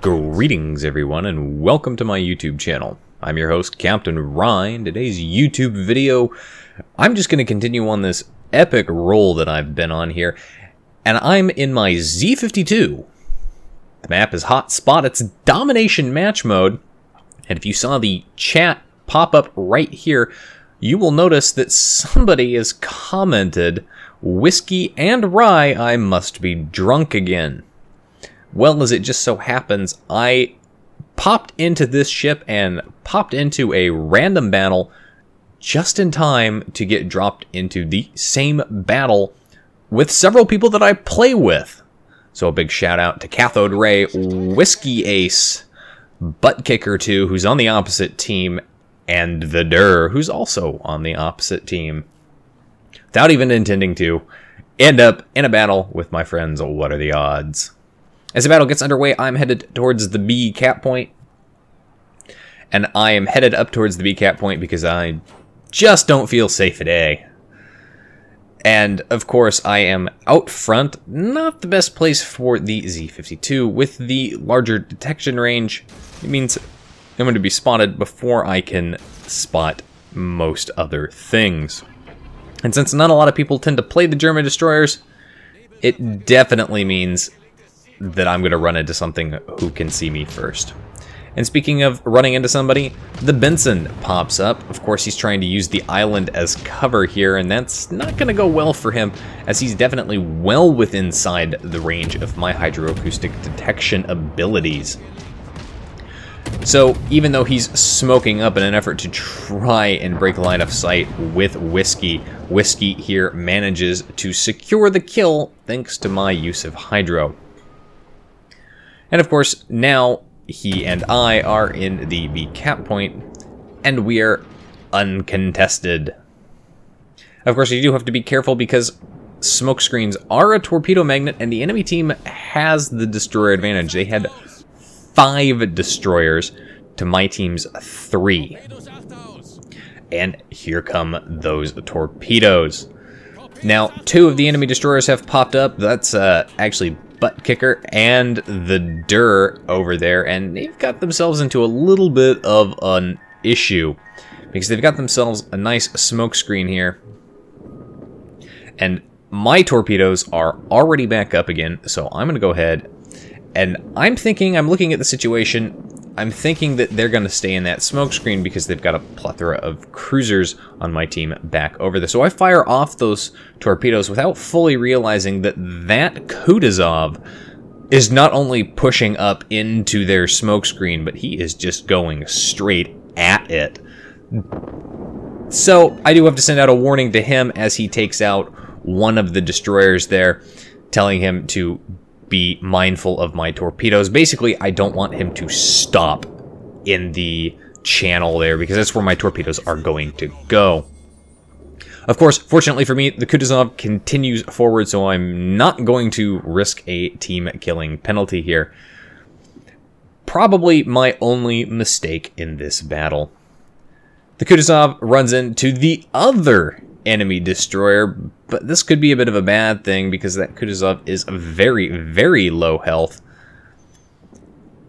Greetings everyone and welcome to my YouTube channel. I'm your host Captain Ryan. Today's YouTube video, I'm just going to continue on this epic roll that I've been on here, and I'm in my Z52. The map is Hotspot. It's Domination Match Mode, and if you saw the chat pop up right here, you will notice that somebody has commented, "Whiskey and rye, I must be drunk again." Well, as it just so happens, I popped into this ship and popped into a random battle just in time to get dropped into the same battle with several people that I play with. So a big shout out to Cathode Ray, Whiskey Ace, Butt Kicker 2, who's on the opposite team, and the Durr, who's also on the opposite team. Without even intending to end up in a battle with my friends, what are the odds? As the battle gets underway, I'm headed towards the B cap point. And I am headed up towards the B cap point because I just don't feel safe today. And, of course, I am out front. Not the best place for the Z52. With the larger detection range, it means I'm going to be spotted before I can spot most other things. And since not a lot of people tend to play the German destroyers, it definitely means that I'm going to run into something who can see me first. And speaking of running into somebody, the Benson pops up. Of course, he's trying to use the island as cover here, and that's not going to go well for him, as he's definitely well within inside the range of my hydroacoustic detection abilities. So, even though he's smoking up in an effort to try and break line of sight with Whiskey, Whiskey here manages to secure the kill thanks to my use of hydro. And of course, now he and I are in the B cap point, and we are uncontested. Of course, you do have to be careful because smoke screens are a torpedo magnet, and the enemy team has the destroyer advantage. They had 5 destroyers to my team's 3. And here come those torpedoes. Now, 2 of the enemy destroyers have popped up. That's actually Butt Kicker and the Durr over there, and they've got themselves into a little bit of an issue because they've got themselves a nice smoke screen here, and my torpedoes are already back up again. So I'm gonna go ahead, and I'm looking at the situation, I'm thinking that they're gonna stay in that smoke screen because they've got a plethora of cruisers on my team back over there. So I fire off those torpedoes without fully realizing that that Kutuzov is not only pushing up into their smoke screen, but he is just going straight at it. So I do have to send out a warning to him as he takes out one of the destroyers there, telling him to be mindful of my torpedoes. Basically, I don't want him to stop in the channel there because that's where my torpedoes are going to go. Of course, fortunately for me, the Kutuzov continues forward, so I'm not going to risk a team-killing penalty here. Probably my only mistake in this battle. The Kutuzov runs into the other enemy destroyer, but this could be a bit of a bad thing because that Kutuzov is very, very low health.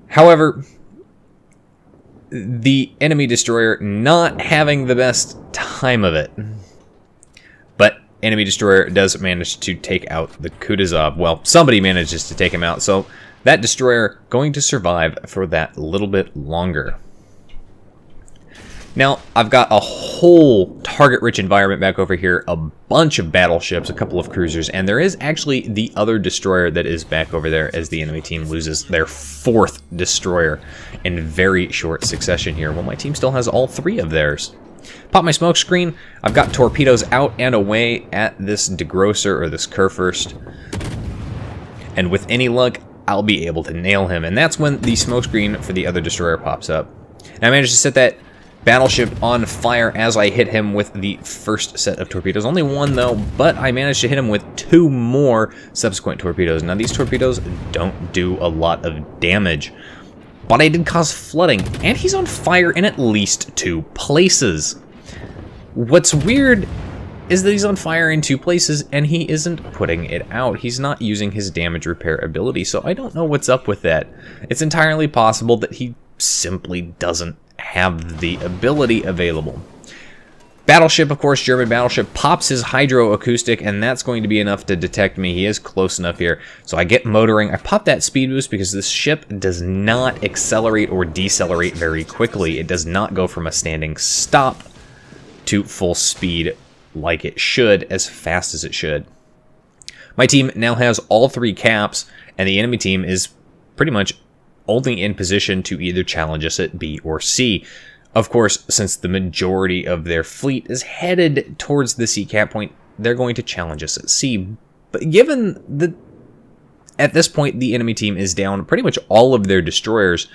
However, the enemy destroyer not having the best time of it. But enemy destroyer does manage to take out the Kutuzov. Well, somebody manages to take him out, so that destroyer going to survive for that little bit longer. Now, I've got a whole target-rich environment back over here, a bunch of battleships, a couple of cruisers, and there is actually the other destroyer that is back over there as the enemy team loses their 4th destroyer in very short succession here. Well, my team still has all 3 of theirs. Pop my smoke screen. I've got torpedoes out and away at this degrosser or this Kurfürst, and with any luck, I'll be able to nail him, and that's when the smoke screen for the other destroyer pops up. And I managed to set that battleship on fire as I hit him with the first set of torpedoes. Only 1 though, but I managed to hit him with 2 more subsequent torpedoes. Now these torpedoes don't do a lot of damage, but I did cause flooding, and he's on fire in at least 2 places. What's weird is that he's on fire in 2 places, and he isn't putting it out. He's not using his damage repair ability, so I don't know what's up with that. It's entirely possible that he simply doesn't have the ability available. Battleship, of course, German battleship, pops his hydroacoustic, and that's going to be enough to detect me. He is close enough here. So I get motoring. I pop that speed boost because this ship does not accelerate or decelerate very quickly. It does not go from a standing stop to full speed like it should, as fast as it should. My team now has all 3 caps, and the enemy team is pretty much only in position to either challenge us at B or C. Of course, since the majority of their fleet is headed towards the C cap point, they're going to challenge us at C. But given that at this point the enemy team is down pretty much all of their destroyers,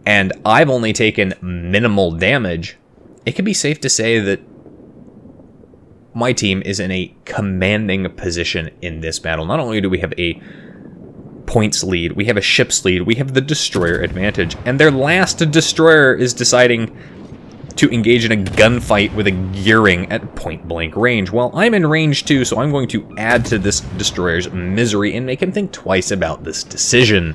and I've only taken minimal damage, it can be safe to say that my team is in a commanding position in this battle. Not only do we have a points lead, we have a ship's lead, we have the destroyer advantage, and their last destroyer is deciding to engage in a gunfight with a gearing at point-blank range. Well, I'm in range too, so I'm going to add to this destroyer's misery and make him think twice about this decision.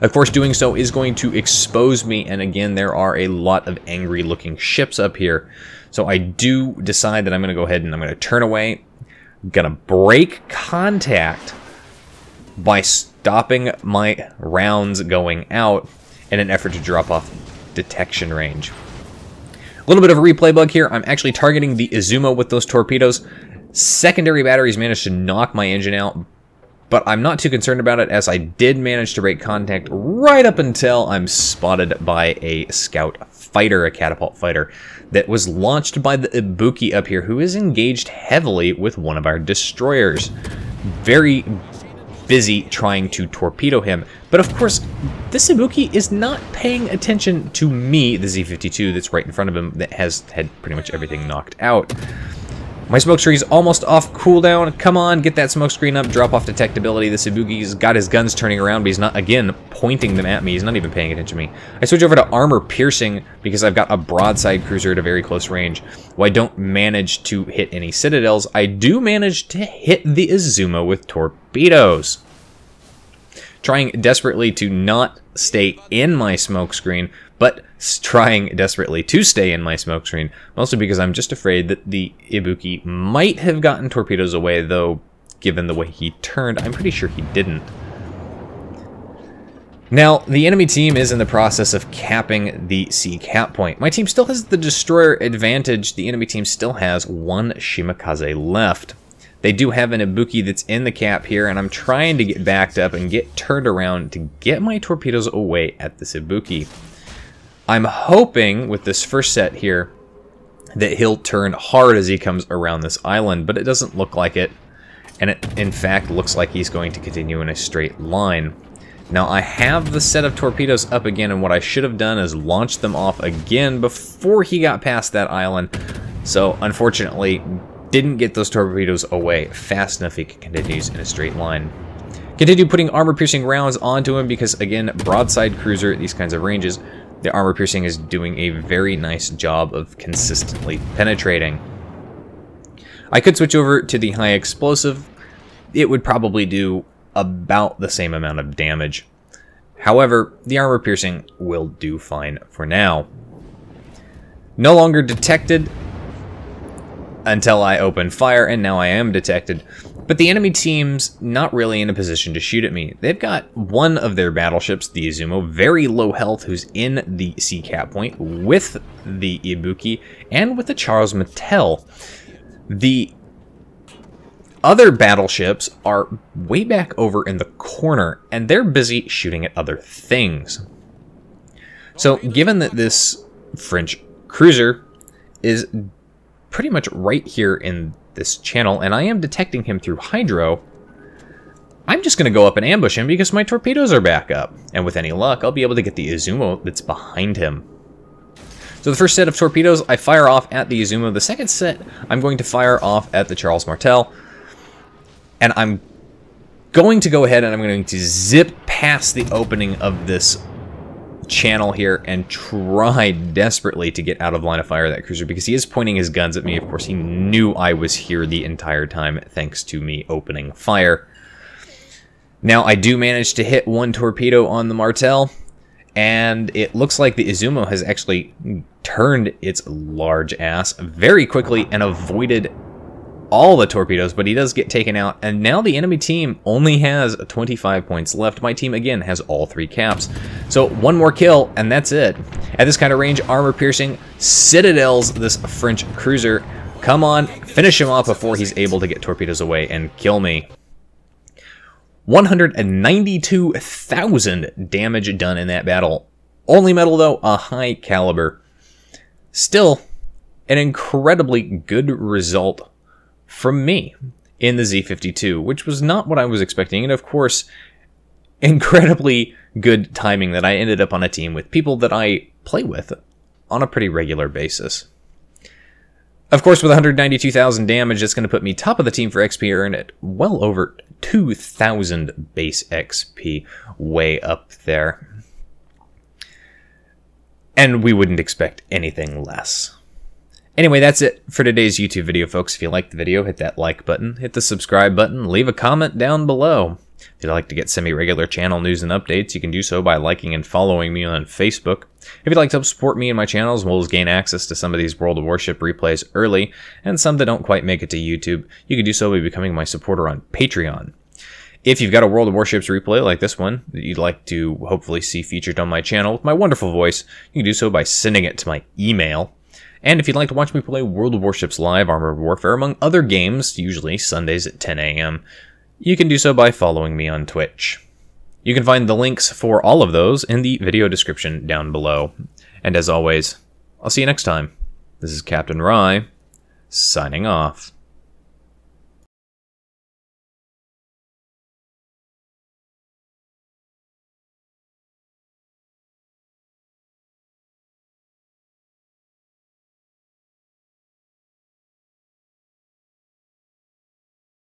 Of course, doing so is going to expose me, and again, there are a lot of angry-looking ships up here. So I do decide that I'm going to go ahead and I'm going to turn away. I'm going to break contact by stopping my rounds going out in an effort to drop off detection range. A little bit of a replay bug here. I'm actually targeting the Izuma with those torpedoes. Secondary batteries managed to knock my engine out, but I'm not too concerned about it, as I did manage to break contact right up until I'm spotted by a scout fighter, a catapult fighter, that was launched by the Ibuki up here, who is engaged heavily with one of our destroyers. Very busy trying to torpedo him. But of course, this Ibuki is not paying attention to me, the Z-52 that's right in front of him, that has had pretty much everything knocked out. My smokescreen is almost off cooldown. Come on, get that smokescreen up, drop off detectability. This Ibuki's got his guns turning around, but he's not, again, pointing them at me. He's not even paying attention to me. I switch over to armor piercing because I've got a broadside cruiser at a very close range. While I don't manage to hit any citadels, I do manage to hit the Izuma with torpedoes. Trying desperately to not stay in my smokescreen, but trying desperately to stay in my smokescreen, mostly because I'm just afraid that the Ibuki might have gotten torpedoes away, though given the way he turned, I'm pretty sure he didn't. Now, the enemy team is in the process of capping the C cap point. My team still has the destroyer advantage. The enemy team still has 1 Shimakaze left. They do have an Ibuki that's in the cap here, and I'm trying to get backed up and get turned around to get my torpedoes away at this Ibuki. I'm hoping with this first set here that he'll turn hard as he comes around this island, but it doesn't look like it. And it, in fact, looks like he's going to continue in a straight line. Now, I have the set of torpedoes up again, and what I should have done is launch them off again before he got past that island. So, unfortunately, didn't get those torpedoes away fast enough he continues in a straight line. Continue putting armor-piercing rounds onto him because, again, broadside cruiser at these kinds of ranges, the armor-piercing is doing a very nice job of consistently penetrating. I could switch over to the high explosive. It would probably do about the same amount of damage. However, the armor-piercing will do fine for now. No longer detected until I open fire, and now I am detected. But the enemy team's not really in a position to shoot at me. They've got one of their battleships, the Izumo, very low health, who's in the C cap point with the Ibuki and with the Charles Martel. The other battleships are way back over in the corner, and they're busy shooting at other things. So given that this French cruiser is pretty much right here in this channel, and I am detecting him through hydro, I'm just going to go up and ambush him because my torpedoes are back up. And with any luck, I'll be able to get the Izumo that's behind him. So the first set of torpedoes I fire off at the Izumo. The second set I'm going to fire off at the Charles Martel. And I'm going to go ahead and I'm going to zip past the opening of this channel here and try desperately to get out of line of fire of that cruiser, because he is pointing his guns at me. Of course, he knew I was here the entire time, thanks to me opening fire. Now, I do manage to hit one torpedo on the Martel, and it looks like the Izumo has actually turned its large ass very quickly and avoided all the torpedoes, but he does get taken out, and now the enemy team only has 25 points left. My team, again, has all 3 caps. So one more kill, and that's it. At this kind of range, armor-piercing citadels this French cruiser. Come on, finish him off before he's able to get torpedoes away and kill me. 192,000 damage done in that battle. Only medal, though, a high caliber. Still, an incredibly good result from me in the Z52, which was not what I was expecting, and of course, incredibly good timing that I ended up on a team with people that I play with on a pretty regular basis. Of course, with 192,000 damage, it's going to put me top of the team for XP earned at well over 2,000 base XP, way up there. And we wouldn't expect anything less. Anyway, that's it for today's YouTube video, folks. If you liked the video, hit that like button, hit the subscribe button, leave a comment down below. If you'd like to get semi-regular channel news and updates, you can do so by liking and following me on Facebook. If you'd like to help support me and my channel, as well as gain access to some of these World of Warship replays early, and some that don't quite make it to YouTube, you can do so by becoming my supporter on Patreon. If you've got a World of Warships replay like this one that you'd like to hopefully see featured on my channel with my wonderful voice, you can do so by sending it to my email. And if you'd like to watch me play World of Warships Live, Armored Warfare, among other games, usually Sundays at 10 a.m., you can do so by following me on Twitch. You can find the links for all of those in the video description down below. And as always, I'll see you next time. This is Captain Rye, signing off.